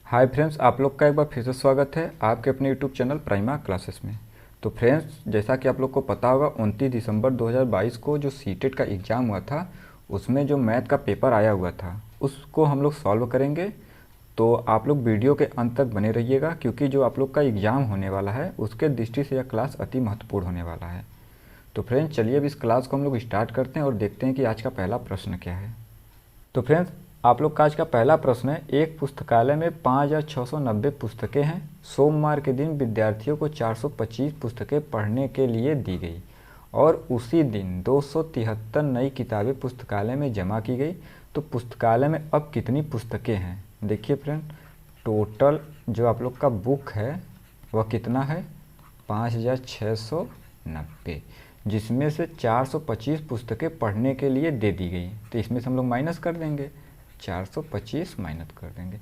Hi friends, आप लोग का एक बार फिर से स्वागत है आपके अपने यूट्यूब चैनल प्राइमा क्लासेस में। तो फ्रेंड्स, जैसा कि आप लोग को पता होगा 29 दिसंबर 2022 को जो सीटेट का एग्ज़ाम हुआ था उसमें जो मैथ का पेपर आया हुआ था उसको हम लोग सॉल्व करेंगे। तो आप लोग वीडियो के अंत तक बने रहिएगा क्योंकि जो आप लोग का एग्ज़ाम होने वाला है उसके दृष्टि से यह क्लास अति महत्वपूर्ण होने वाला है। तो फ्रेंड्स, चलिए अब इस क्लास को हम लोग स्टार्ट करते हैं और देखते हैं कि आज का पहला प्रश्न क्या है। तो फ्रेंड्स, आप लोग का आज का पहला प्रश्न है, एक पुस्तकालय में 5690 पुस्तकें हैं। सोमवार के दिन विद्यार्थियों को 425 पुस्तकें पढ़ने के लिए दी गई और उसी दिन 273 नई किताबें पुस्तकालय में जमा की गई। तो पुस्तकालय में अब कितनी पुस्तकें हैं? देखिए फ्रेंड, टोटल जो आप लोग का बुक है वह कितना है? 5690, जिसमें से 425 पुस्तकें पढ़ने के लिए दे दी गई। तो इसमें से हम लोग माइनस कर देंगे, 425 माइनस कर देंगे।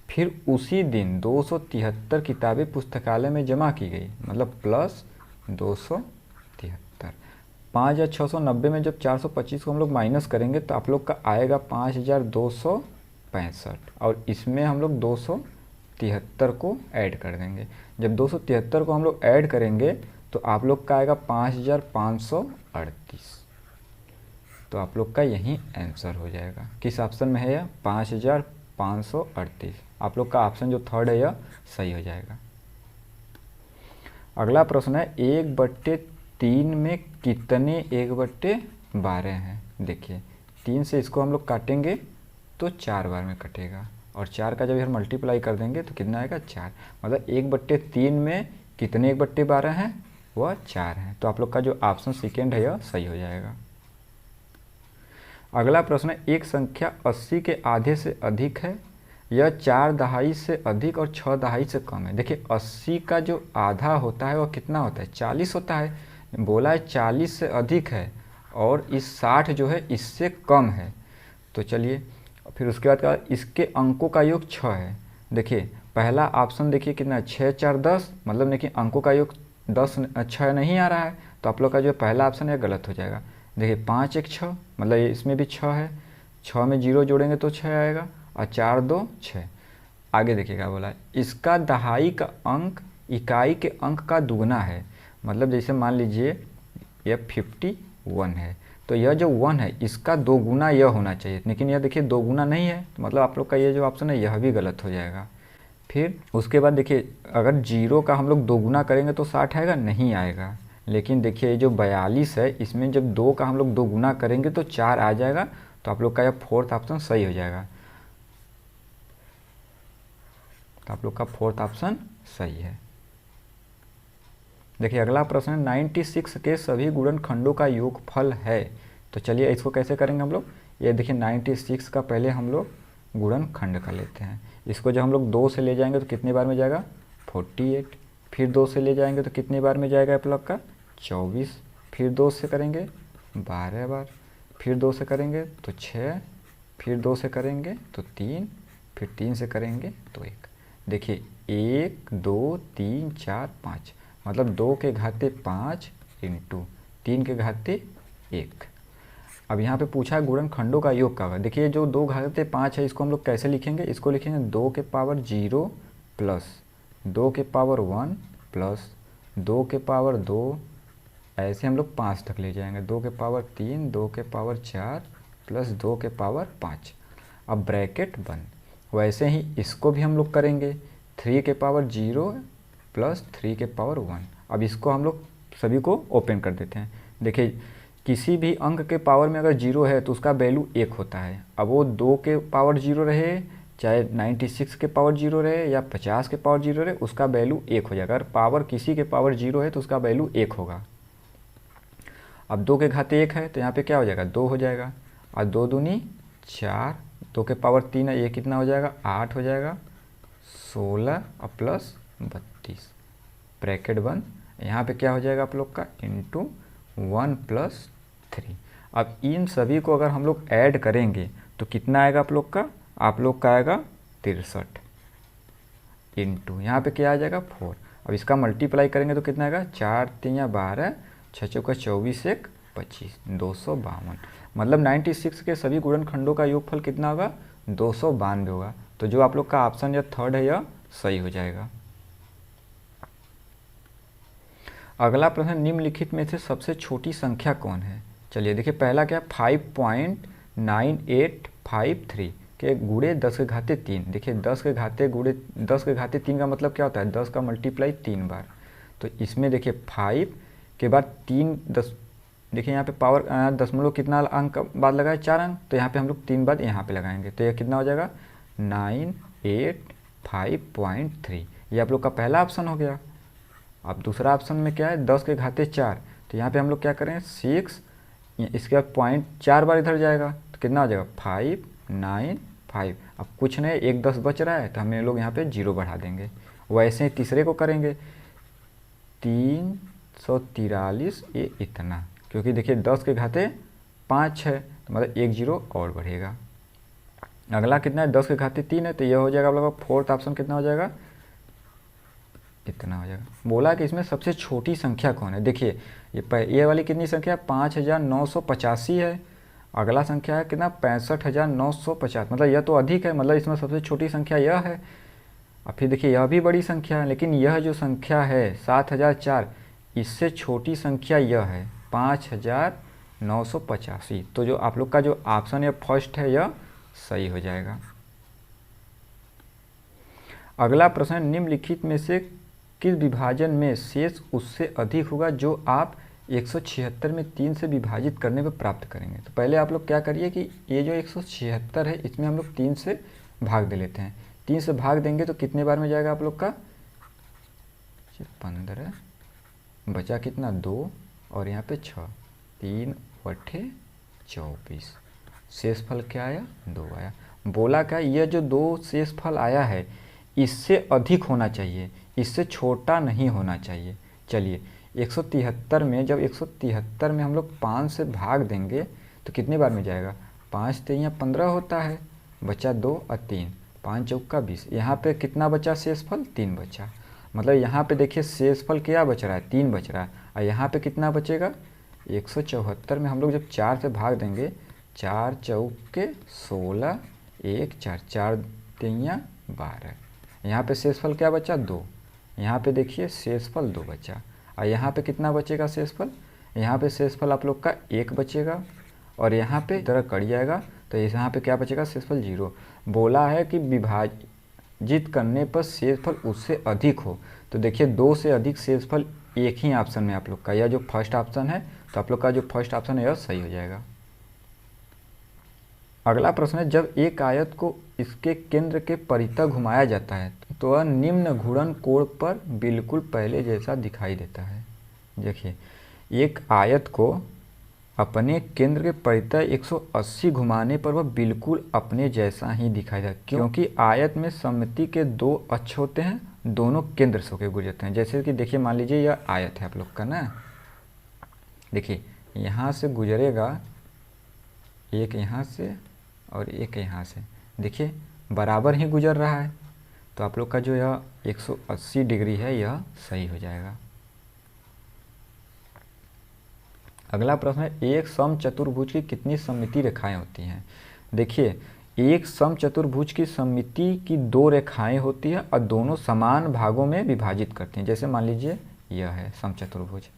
फिर उसी दिन 273 किताबें पुस्तकालय में जमा की गई, मतलब प्लस 273। 5690 में जब 425 को हम लोग माइनस करेंगे तो आप लोग का आएगा 5265 और इसमें हम लोग 273 को ऐड कर देंगे। जब 273 को हम लोग ऐड करेंगे तो आप लोग का आएगा 5538। तो आप लोग का यही आंसर हो जाएगा। किस ऑप्शन में है यह? 5538। आप लोग का ऑप्शन जो थर्ड है यह सही हो जाएगा। अगला प्रश्न है, 1/3 में कितने 1/12 हैं? देखिए 3 से इसको हम लोग काटेंगे तो 4 बार में कटेगा और 4 का जब हम मल्टीप्लाई कर देंगे तो कितना आएगा? 4। मतलब 1/3 में कितने 1/12 हैं? वह 4 हैं। तो आप लोग का जो ऑप्शन सेकेंड है यह सही हो जाएगा। अगला प्रश्न है, एक संख्या 80 के आधे से अधिक है, यह 4 दहाई से अधिक और 6 दहाई से कम है। देखिए 80 का जो आधा होता है वह कितना होता है? 40 होता है। बोला है 40 से अधिक है और इस 60 जो है इससे कम है। तो चलिए फिर उसके बाद का इसके अंकों का योग 6 है। देखिए पहला ऑप्शन देखिए कितना, 6 4 10, मतलब देखिए अंकों का योग 10 6 नहीं आ रहा है। तो आप लोग का जो पहला ऑप्शन है गलत हो जाएगा। देखिए 5 1 6, मतलब इसमें भी 6 है। 6 में 0 जोड़ेंगे तो 6 आएगा और 4 2 6। आगे देखिए क्या बोला है, इसका दहाई का अंक इकाई के अंक का दुगना है। मतलब जैसे मान लीजिए यह 51 है तो यह जो 1 है इसका 2 गुना यह होना चाहिए, लेकिन यह देखिए 2 गुना नहीं है। तो मतलब आप लोग का ये जो ऑप्शन है यह भी गलत हो जाएगा। फिर उसके बाद देखिए अगर 0 का हम लोग 2 गुना करेंगे तो 60 आएगा? नहीं आएगा। लेकिन देखिए ये जो 42 है इसमें जब 2 का हम लोग 2 गुना करेंगे तो 4 आ जाएगा। तो आप लोग का यह फोर्थ ऑप्शन सही हो जाएगा। तो आप लोग का फोर्थ ऑप्शन सही है। देखिए अगला प्रश्न है, 96 के सभी गुणनखंडों का योगफल है। तो चलिए इसको कैसे करेंगे हम लोग। ये देखिए 96 का पहले हम लोग गुणनखंड का लेते हैं। इसको जब हम लोग 2 से ले जाएंगे तो कितनी बार में जाएगा? 48। फिर 2 से ले जाएंगे तो कितनी बार में जाएगा आप लोग का? 24। फिर 2 से करेंगे 12 बार। फिर 2 से करेंगे तो 6। फिर 2 से करेंगे तो 3। फिर 3 से करेंगे तो 1। देखिए 1 2 3 4 5, मतलब 2 के घाते 5 इंटू 3 के घाते 1। अब यहाँ पे पूछा है गुणनखंडों का योग का होगा। देखिए जो 2 घाते 5 है इसको हम लोग कैसे लिखेंगे? इसको लिखेंगे 2 के पावर 0 प्लस 2 के पावर 1 प्लस 2 के पावर 2, ऐसे हम लोग 5 तक ले जाएंगे। 2 के पावर 3, 2 के पावर 4 प्लस 2 के पावर 5। अब ब्रैकेट बंद। वैसे ही इसको भी हम लोग करेंगे 3 के पावर 0 प्लस 3 के पावर 1। अब इसको हम लोग सभी को ओपन कर देते हैं। देखिए किसी भी अंक के पावर में अगर 0 है तो उसका वैल्यू 1 होता है। अब वो 2 के पावर 0 रहे, चाहे 96 के पावर 0 रहे या 50 के पावर 0 रहे, उसका वैल्यू 1 हो जाएगा। अगर पावर किसी के पावर 0 है तो उसका वैल्यू 1 होगा। अब 2 के घाते 1 है तो यहाँ पे क्या हो जाएगा? 2 हो जाएगा। और 2 दूनी 4, 2 के पावर 3 है, ये कितना हो जाएगा? 8 हो जाएगा। 16 और प्लस 32, ब्रैकेट बंद। यहाँ पे क्या हो जाएगा आप लोग का? Into 1 plus 3। अब इन सभी को अगर हम लोग ऐड करेंगे तो कितना आएगा आप लोग का? आप लोग का आएगा 63 इंटू यहाँ पे क्या आ जाएगा? 4। अब इसका मल्टीप्लाई करेंगे तो कितना आएगा? 4 3 12, 6 चौका 24, 1 25, 252। मतलब 96 के सभी गुणनखंडों का योगफल कितना होगा? 292 होगा। तो जो आप लोग का ऑप्शन यह थर्ड है यह सही हो जाएगा। अगला प्रश्न, निम्नलिखित में से सबसे छोटी संख्या कौन है? चलिए देखिए, पहला क्या, 5.9853 के गुणे 10 के घाते 3। देखिए 10 के घाते 3 का मतलब क्या होता है, 10 का मल्टीप्लाई 3 बार। तो इसमें देखिए 5 के बाद 3 10, देखिए यहाँ पे पावर दशमलव कितना अंक बाद लगाए, 4 अंक, तो यहाँ पे हम लोग 3 बाद यहाँ पे लगाएंगे, तो यह कितना हो जाएगा 985.3। ये आप लोग का पहला ऑप्शन हो गया। अब दूसरा ऑप्शन में क्या है, 10 के घाते 4, तो यहाँ पे हम लोग क्या करें 6, इसके बाद पॉइंट 4 बार इधर जाएगा, तो कितना हो जाएगा 595। अब कुछ नहीं, 1 10 बच रहा है, तो हम लोग यहाँ पे 0 बढ़ा देंगे। वैसे ही तीसरे को करेंगे 343, ये इतना, क्योंकि देखिए 10 के घाते 5 है, तो मतलब 1 0 और बढ़ेगा। अगला कितना है, 10 के घाते 3 है, तो यह हो जाएगा आप लोग का फोर्थ ऑप्शन कितना हो जाएगा, इतना हो जाएगा। बोला कि इसमें सबसे छोटी संख्या कौन है। देखिए ये वाली कितनी संख्या है, 5985 है। अगला संख्या है कितना, 65,950, मतलब यह तो अधिक है, मतलब इसमें सबसे छोटी संख्या यह है। अब फिर देखिए यह भी बड़ी संख्या है, लेकिन यह जो संख्या है 7004, इससे छोटी संख्या यह है 5985। तो जो आप लोग का जो ऑप्शन है फर्स्ट है, यह सही हो जाएगा। अगला प्रश्न, निम्नलिखित में से किस विभाजन में शेष उससे अधिक होगा जो आप 176 में 3 से विभाजित करने पर प्राप्त करेंगे। तो पहले आप लोग क्या करिए कि ये जो 176 है, इसमें हम लोग 3 से भाग दे लेते हैं। 3 से भाग देंगे तो कितने बार में जाएगा आप लोग का 15, बचा कितना 2, और यहाँ पे 6, 3 बटे 24, शेषफल क्या आया 2 आया। बोला क्या, यह जो 2 शेषफल आया है इससे अधिक होना चाहिए, इससे छोटा नहीं होना चाहिए। चलिए 173 में, जब 173 में हम लोग 5 से भाग देंगे तो कितने बार में जाएगा, 5 3 15 होता है, बचा 2 और 3, 5 चौका 20। यहाँ पे कितना बचा शेषफल, 3 बचा। मतलब यहाँ पे देखिए शेषफल क्या बच रहा है, 3 बच रहा है। और यहाँ पे कितना बचेगा, 174 में हम लोग जब 4 से भाग देंगे, 4 चौके 16, 1 4, 4 3 12। यहाँ पे शेषफल क्या बचा 2, यहाँ पे देखिए शेषफल 2 बचा। और यहाँ पे कितना बचेगा शेषफल, यहाँ पे शेषफल आप लोग का 1 बचेगा, और यहाँ पे इधर कट जाएगा, तो यहाँ पे क्या बचेगा शेषफल 0। बोला है कि विभाजित करने पर शेषफल उससे अधिक हो, तो देखिए 2 से अधिक शेषफल एक ही ऑप्शन में आप लोग का, यह जो फर्स्ट ऑप्शन है, तो आप लोग का जो फर्स्ट ऑप्शन है यह सही हो जाएगा। अगला प्रश्न है, जब एक आयत को इसके केंद्र के परितः घुमाया जाता है तो वह निम्न घूर्णन कोण पर बिल्कुल पहले जैसा दिखाई देता है। देखिए एक आयत को अपने केंद्र के परितः 180 घुमाने पर वह बिल्कुल अपने जैसा ही दिखाई देता है, क्योंकि आयत में सममिति के 2 अक्ष होते हैं, दोनों केंद्र से होकर गुजरते हैं। जैसे कि देखिए मान लीजिए यह आयत है आप लोग का ना, देखिए यहाँ से गुजरेगा एक यहाँ से और एक यहाँ से, देखिए बराबर ही गुजर रहा है, तो आप लोग का जो यह 180 डिग्री है यह सही हो जाएगा। अगला प्रश्न है, एक समचतुर्भुज की कितनी सममिति रेखाएं होती हैं। देखिए एक समचतुर्भुज की सममिति की 2 रेखाएं होती है और दोनों समान भागों में विभाजित करती हैं। जैसे मान लीजिए यह है समचतुर्भुज,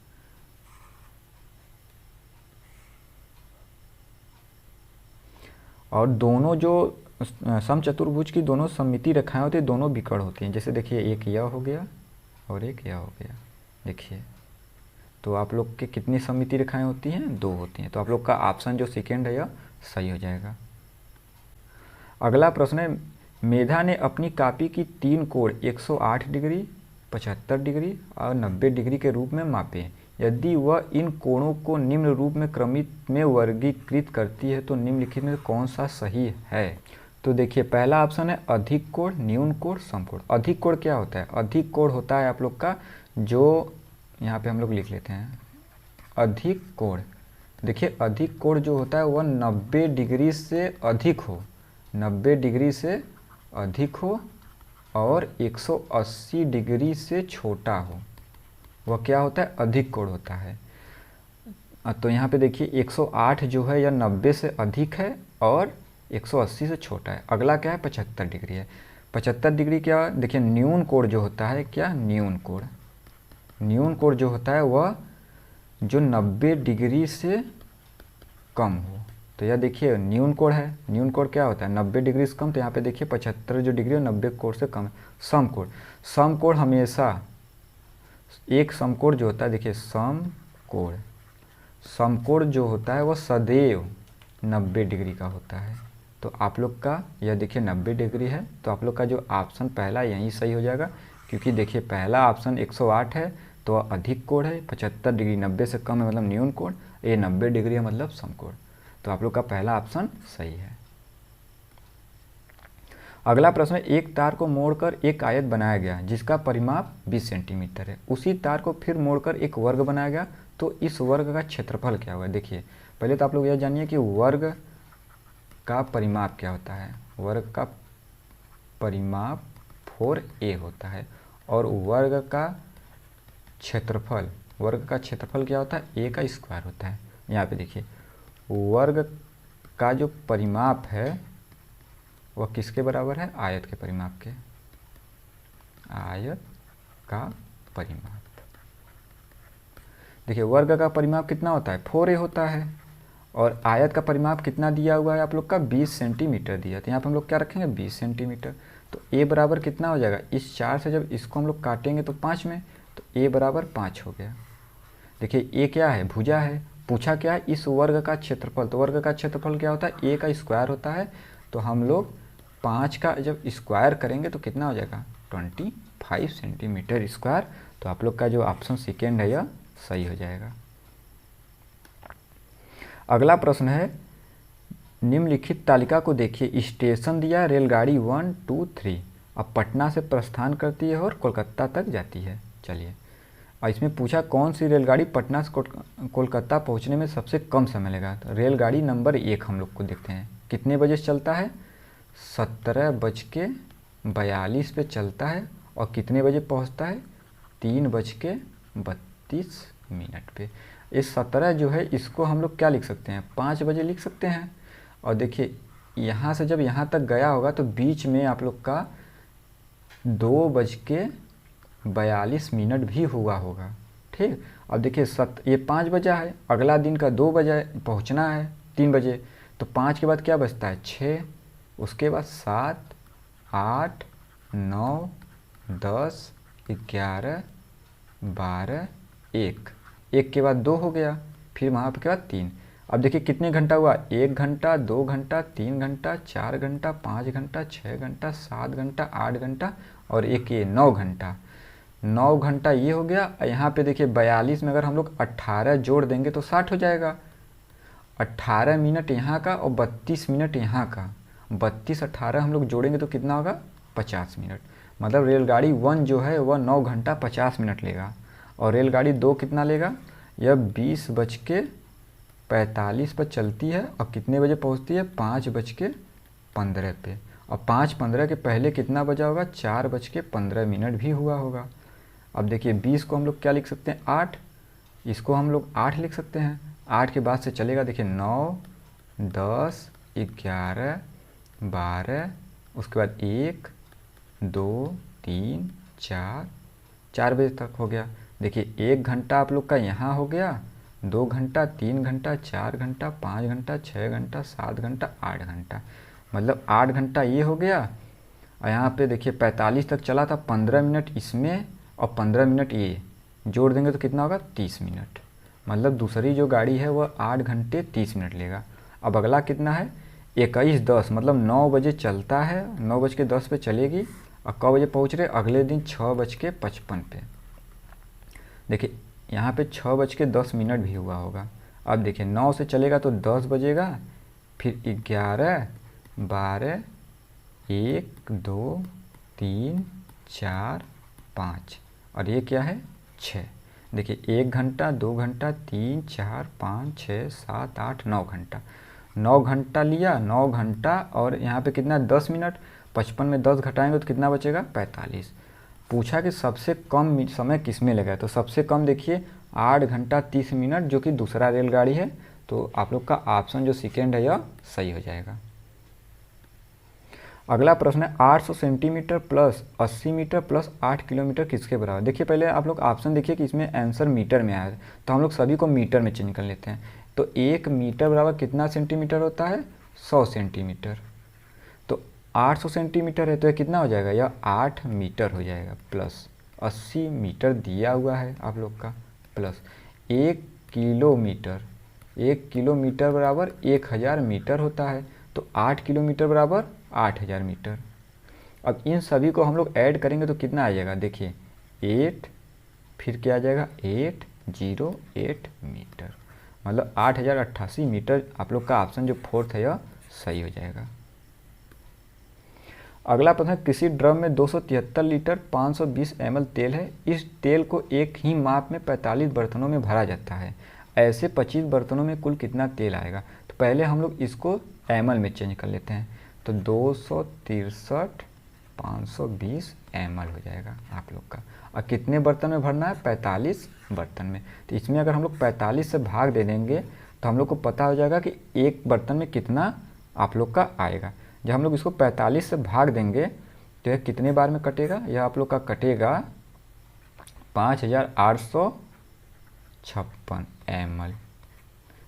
और दोनों जो समचतुर्भुज की दोनों सममिति रेखाएं होती है, दोनों विकर्ण होती हैं। जैसे देखिए एक यह हो गया और एक यह हो गया, देखिए तो आप लोग के कितनी सममिति रेखाएं होती हैं, 2 होती हैं। तो आप लोग का ऑप्शन जो सेकेंड है यह सही हो जाएगा। अगला प्रश्न है, मेधा ने अपनी कॉपी की 3 कोण 108 डिग्री, 75 डिग्री और 90 डिग्री के रूप में मापे। यदि वह इन कोणों को निम्न रूप में क्रमित में वर्गीकृत करती है तो निम्नलिखित में कौन सा सही है। तो देखिए पहला ऑप्शन है अधिक कोण, न्यून कोण, समकोण। अधिक कोण क्या होता है, अधिक कोण होता है आप लोग का, जो यहाँ पे हम लोग लिख लेते हैं अधिक कोण। देखिए अधिक कोण जो होता है वह 90 डिग्री से अधिक हो, 90 डिग्री से अधिक हो और 180 डिग्री से छोटा हो, वह क्या होता है, अधिक कोण होता है। तो यहाँ पे देखिए 108 जो है यह 90 से अधिक है और 180 से छोटा है। अगला क्या है 75 डिग्री है। 75 डिग्री क्या देखिए न्यून कोण जो होता है, क्या न्यून कोण, न्यून कोण जो होता है वह जो 90 डिग्री से कम हो। तो यह देखिए न्यून कोण है, न्यून कोण क्या होता है 90 डिग्री से कम। तो यहाँ पे देखिए 75 जो डिग्री है 90 कोण से कम है। समकोण, समकोण हमेशा एक समकोण जो होता है देखिए समकोण, समकोण जो होता है वह सदैव 90 डिग्री का होता है। तो आप लोग का यह देखिए 90 डिग्री है, तो आप लोग का जो ऑप्शन पहला यहीं सही हो जाएगा, क्योंकि देखिए पहला ऑप्शन 108 है तो वह अधिक कोण है, 75 डिग्री 90 से कम है मतलब न्यून कोण, ये 90 डिग्री है मतलब समकोण। तो आप लोग का पहला ऑप्शन सही है। अगला प्रश्न है, एक तार को मोड़कर एक आयत बनाया गया जिसका परिमाप 20 सेंटीमीटर है। उसी तार को फिर मोड़कर एक वर्ग बनाया गया, तो इस वर्ग का क्षेत्रफल क्या होगा। देखिए पहले तो आप लोग यह जानिए कि वर्ग का परिमाप क्या होता है। वर्ग का परिमाप 4a होता है और वर्ग का क्षेत्रफल, वर्ग का क्षेत्रफल क्या होता है a का स्क्वायर होता है। यहाँ पे देखिए वर्ग का जो परिमाप है वह किसके बराबर है, आयत के परिमाप के, आयत का परिमाप। देखिए वर्ग का परिमाप कितना होता है 4a होता है और आयत का परिमाप कितना दिया हुआ है आप लोग का 20 सेंटीमीटर दिया। तो यहाँ पे हम लोग क्या रखेंगे 20 सेंटीमीटर। तो a बराबर कितना हो जाएगा, इस 4 से जब इसको हम लोग काटेंगे तो 5 में, तो a बराबर 5 हो गया। देखिए a क्या है, भुजा है, पूछा क्या है इस वर्ग का क्षेत्रफल। तो वर्ग का क्षेत्रफल क्या होता है a का स्क्वायर होता है। तो हम लोग 5 का जब स्क्वायर करेंगे तो कितना हो जाएगा 25 सेंटीमीटर स्क्वायर। तो आप लोग का जो ऑप्शन सेकेंड है यह सही हो जाएगा। अगला प्रश्न है, निम्नलिखित तालिका को देखिए, स्टेशन दिया रेलगाड़ी 1, 2, 3 अब पटना से प्रस्थान करती है और कोलकाता तक जाती है। चलिए और इसमें पूछा कौन सी रेलगाड़ी पटना से कोलकाता पहुंचने में सबसे कम समय लेगा। तो रेलगाड़ी नंबर 1 हम लोग को देखते हैं कितने बजे चलता है, 17:42 पे चलता है और कितने बजे पहुंचता है 3:32 पे। इस 17 जो है इसको हम लोग क्या लिख सकते हैं 5 बजे लिख सकते हैं। और देखिए यहाँ से जब यहाँ तक गया होगा तो बीच में आप लोग का 2:42 भी हुआ होगा। ठीक, अब देखिए ये 5 बजा है, अगला दिन का 2 बजे पहुँचना है 3 बजे, तो 5 के बाद क्या बचता है 6, उसके बाद 7, 8, 9, 10, 11, 12, 1 के बाद 2 हो गया, फिर वहाँ के बाद 3। अब देखिए कितने घंटा हुआ 1 घंटा, 2 घंटा, 3 घंटा, 4 घंटा, 5 घंटा, 6 घंटा, 7 घंटा, 8 घंटा और एक ये 9 घंटा। 9 घंटा ये हो गया। यहाँ पे देखिए 42 में अगर हम लोग 18 जोड़ देंगे तो 60 हो जाएगा। 18 मिनट यहाँ का और 32 मिनट यहाँ का, 32 18 हम लोग जोड़ेंगे तो कितना होगा 50 मिनट। मतलब रेलगाड़ी 1 जो है वह 9 घंटा 50 मिनट लेगा और रेलगाड़ी 2 कितना लेगा, यह 20:45 पर चलती है और कितने बजे पहुंचती है 5:15 पे। और 5:15 के पहले कितना बजा होगा 4:15 भी हुआ होगा। अब देखिए 20 को हम लोग क्या लिख सकते हैं 8, इसको हम लोग 8 लिख सकते हैं। 8 के बाद से चलेगा देखिए 9, 10, 11, 12, उसके बाद 1, 2, 3, 4 बजे तक हो गया। देखिए 1 घंटा आप लोग का यहाँ हो गया, 2 घंटा, 3 घंटा, 4 घंटा, 5 घंटा, 6 घंटा, 7 घंटा, 8 घंटा, मतलब 8 घंटा ये हो गया। और यहाँ पे देखिए 45 तक चला था, 15 मिनट इसमें और 15 मिनट ये जोड़ देंगे तो कितना होगा 30 मिनट। मतलब दूसरी जो गाड़ी है वह 8 घंटे 30 मिनट लेगा। अब अगला कितना है 21:10, मतलब 9 बजे चलता है, 9:10 पे चलेगी और कब बजे पहुँच रहे अगले दिन 6:55 पे। देखिए यहाँ पे 6:10 भी हुआ होगा। अब देखिए 9 से चलेगा तो 10 बजेगा, फिर 11, 12, 1, 2, 3, 4, 5 और ये क्या है 6। देखिए 1 घंटा, 2 घंटा, 3, 4, 5, 6, 7, 8, 9 घंटा। 9 घंटा लिया, 9 घंटा और यहाँ पे कितना 10 मिनट, 55 में 10 घटाएंगे तो कितना बचेगा 45। पूछा कि सबसे कम समय किस में लगा, तो सबसे कम देखिए 8 घंटा 30 मिनट जो कि दूसरा रेलगाड़ी है। तो आप लोग का ऑप्शन जो सेकेंड है यह सही हो जाएगा। अगला प्रश्न है 800 centimeter plus 80 meter plus 8 kilometer किसके बराबर। देखिए पहले आप लोग ऑप्शन देखिए कि इसमें आंसर मीटर में आया है, तो हम लोग सभी को मीटर में चेंज कर लेते हैं। तो 1 मीटर बराबर कितना सेंटीमीटर होता है, 100 सेंटीमीटर। तो 800 सेंटीमीटर है तो यह कितना हो जाएगा, यह 8 मीटर हो जाएगा, प्लस 80 मीटर दिया हुआ है आप लोग का, प्लस 1 किलोमीटर, 1 किलोमीटर बराबर 1000 मीटर होता है। तो 8 किलोमीटर बराबर 8000 मीटर। अब इन सभी को हम लोग ऐड करेंगे तो कितना आ जाएगा, देखिए 8 फिर क्या आ जाएगा 808 मीटर, मतलब 8088 मीटर। आप लोग का ऑप्शन जो फोर्थ है यह सही हो जाएगा। अगला प्रश्न है किसी ड्रम में 273 लीटर 520 ml तेल है। इस तेल को एक ही माप में 45 बर्तनों में भरा जाता है। ऐसे 25 बर्तनों में कुल कितना तेल आएगा। तो पहले हम लोग इसको ml में चेंज कर लेते हैं। तो 263 520 ml हो जाएगा आप लोग का। और कितने बर्तन में भरना है, 45 बर्तन में। तो इसमें अगर हम लोग 45 से भाग दे देंगे तो हम लोग को पता हो जाएगा कि एक बर्तन में कितना आप लोग का आएगा। जब हम लोग इसको 45 से भाग देंगे तो यह कितने बार में कटेगा, यह आप लोग का कटेगा 5856 ml।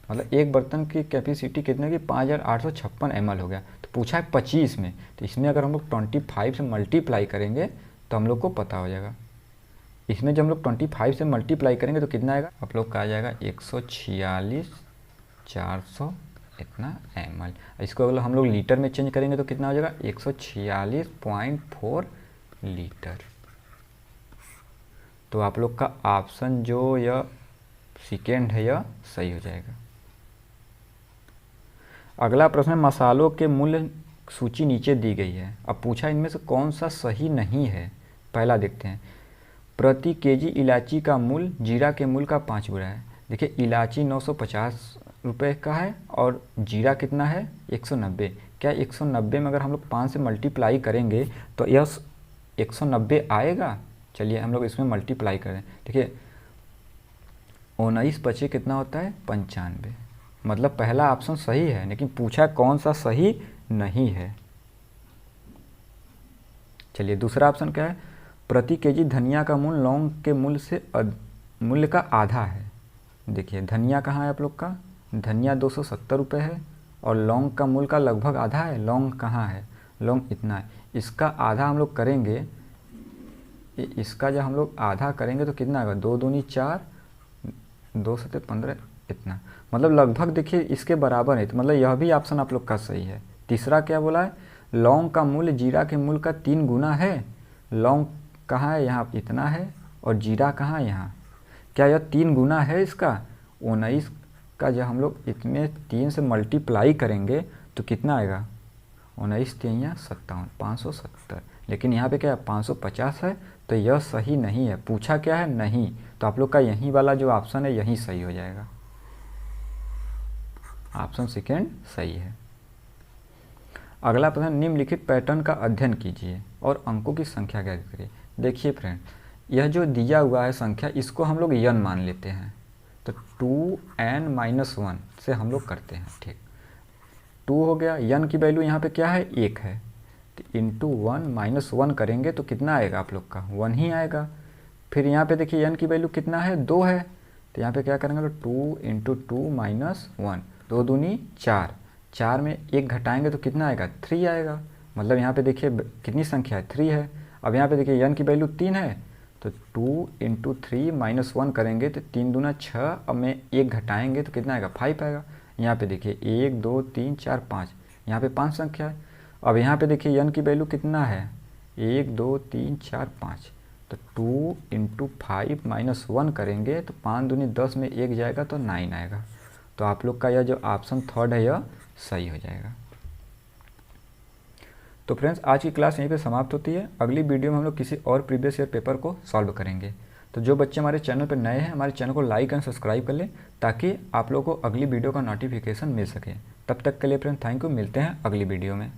मतलब एक बर्तन की कैपेसिटी कितने की 5856 ml हो गया। तो पूछा है 25 में, तो इसमें अगर हम लोग 25 से मल्टीप्लाई करेंगे तो हम लोग को पता हो जाएगा। इसमें जब हम लोग 25 से मल्टीप्लाई करेंगे तो कितना आएगा, आप लोग का आ जाएगा 146,400 इतना ml। इसको अगर हम लोग लीटर में चेंज करेंगे तो कितना हो जाएगा 146.4 लीटर। तो आप लोग का ऑप्शन जो यह सेकेंड है यह सही हो जाएगा। अगला प्रश्न है मसालों के मूल्य सूची नीचे दी गई है। अब पूछा इनमें से कौन सा सही नहीं है। पहला देखते हैं, प्रति केजी इलायची का मूल्य जीरा के मूल्य का 5 गुना है। देखिए इलायची 950 रुपये का है और जीरा कितना है 190। क्या 190 में अगर हम लोग 5 से मल्टीप्लाई करेंगे तो यह 190 आएगा। चलिए हम लोग इसमें मल्टीप्लाई करें। देखिए 19 पचे कितना होता है 95। मतलब पहला ऑप्शन सही है, लेकिन पूछा कौन सा सही नहीं है। चलिए दूसरा ऑप्शन क्या है, प्रति केजी धनिया का मूल्य लौंग के मूल्य से मूल्य का आधा है। देखिए धनिया कहाँ है आप लोग का, धनिया 270 रुपये है और लौंग का मूल्य का लगभग आधा है। लौंग कहाँ है, लौंग इतना है। इसका आधा हम लोग करेंगे, इसका जब हम लोग आधा करेंगे तो कितना आएगा 2 दूनी 4, 2 सते 15 इतना। मतलब लगभग देखिए इसके बराबर है। तो मतलब यह भी ऑप्शन आप लोग का सही है। तीसरा क्या बोला है, लौंग का मूल्य जीरा के मूल्य का 3 गुना है। लौंग कहाँ है, यहाँ इतना है और जीरा कहाँ है, यहाँ। क्या यह 3 गुना है इसका। 19 का जब हम लोग इतने 3 से मल्टीप्लाई करेंगे तो कितना आएगा 19 3 57 570। लेकिन यहाँ पे क्या है 550 है। तो यह सही नहीं है। पूछा क्या है नहीं, तो आप लोग का यही वाला जो ऑप्शन है यही सही हो जाएगा। ऑप्शन सेकेंड सही है। अगला प्रश्न, निम्नलिखित पैटर्न का अध्ययन कीजिए और अंकों की संख्या ज्ञात करिए। देखिए फ्रेंड, यह जो दिया हुआ है संख्या, इसको हम लोग n मान लेते हैं। तो 2n-1 से हम लोग करते हैं, ठीक। 2 हो गया, n की वैल्यू यहाँ पे क्या है 1 है। तो इंटू 1 - 1 करेंगे तो कितना आएगा आप लोग का 1 ही आएगा। फिर यहाँ पे देखिए n की वैल्यू कितना है 2 है। तो यहाँ पे क्या करेंगे तो 2 × 2 - 1, 2 दूनी 4, 4 में 1 घटाएंगे तो कितना आएगा 3 आएगा। मतलब यहाँ पे देखिए कितनी संख्या है 3 है। अब यहाँ पे देखिए n की वैल्यू 3 है। तो 2 × 3 - 1 करेंगे तो 3 दूना 6, अब में 1 घटाएंगे तो कितना आएगा 5 आएगा। यहाँ पे देखिए 1 2 3 4 5, यहाँ पे 5 संख्या है। अब यहाँ पे देखिए n की वैल्यू कितना है 1 2 3 4 5। तो 2 × 5 - 1 करेंगे तो 5 दूनी 10 में 1 जाएगा तो 9 आएगा। तो आप लोग का यह जो ऑप्शन थर्ड है यह सही हो जाएगा। तो फ्रेंड्स आज की क्लास यहीं पे समाप्त होती है। अगली वीडियो में हम लोग किसी और प्रीवियस ईयर पेपर को सॉल्व करेंगे। तो जो बच्चे हमारे चैनल पर नए हैं, हमारे चैनल को लाइक एंड सब्सक्राइब कर लें ताकि आप लोगों को अगली वीडियो का नोटिफिकेशन मिल सके। तब तक के लिए फ्रेंड थैंक यू, मिलते हैं अगली वीडियो में।